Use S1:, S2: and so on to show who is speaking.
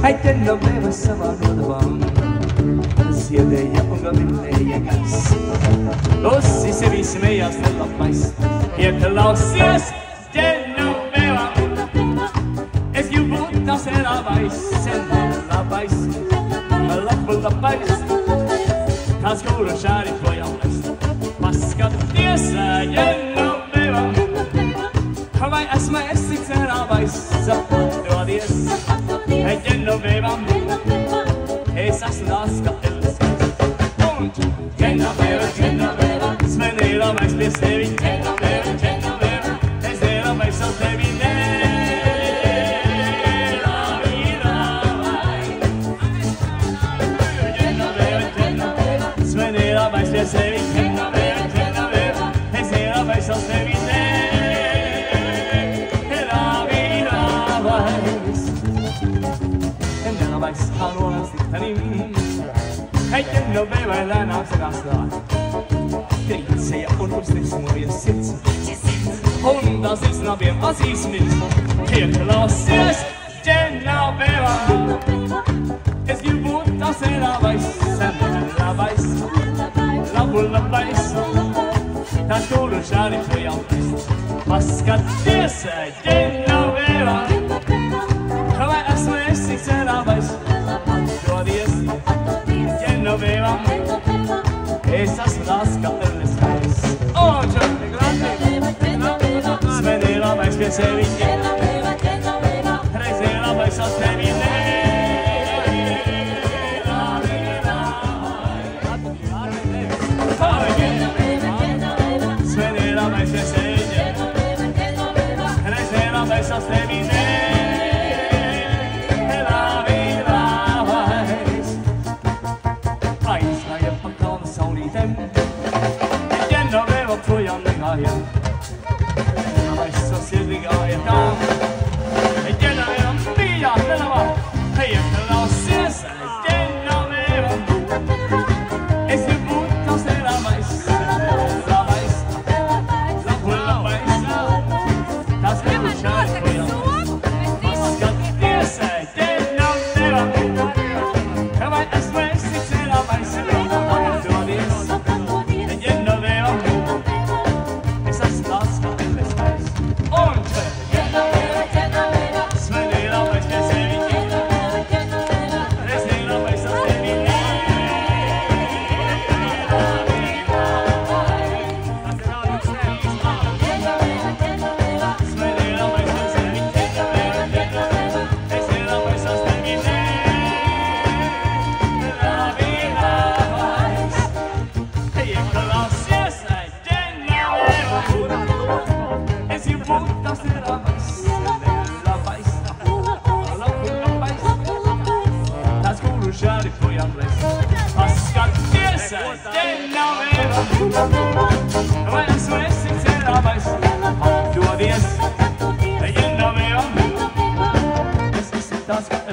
S1: Ai te noveva savā nodavām, ziedēja un gavilēja gars. Lusi sevi smējās nelabais, ieklausies te noveva. Es gribu būt tas labais, sen labais, labais. Kāds kuru šāri projām lest, paskaties, te noveva. Vai esmu es cik labais, dodies. Ai te noveva, es esmu tās kā Elvis. Un te noveva, smenīla mēs pie sevi. Te noveva, es nelabais ar tevi nelabīdāvai. Te noveva, smenīla mēs pie sevi. Te noveva, es nelabais ar tevi Ai te noveva lēnāk sakās klāt, trīcēja un uzliesmojas sirds. Un tās ir snabiem acīs mirst, ieklausies te noveva. Es gribu būt tas labais, sen labais, labais. Tas kuru šādi projām lest, paskaties te noveva. Vai esmu es cik labais, dodies. Noveva, es esmu tās kā Elvis. Un te noveva, smenīla mēs pie sevi. Reizē labais ar tevi nelabīdāvai. Smenīla mēs pie sevi. Reizē labais ar tevi projām negāja, labais ar sirdi gāja tā. Te noveva bija nelabā, ieklausies te noveva. Es gribu būt tas labais, labais, tas kuru šādi projām lest. Paskaties te noveva, vai esmu es cik labais, dodies. Šādi projām lest, paskaties te noveva. Vai esmu es cik labais, dodies. Te noveva, es esmu tās kā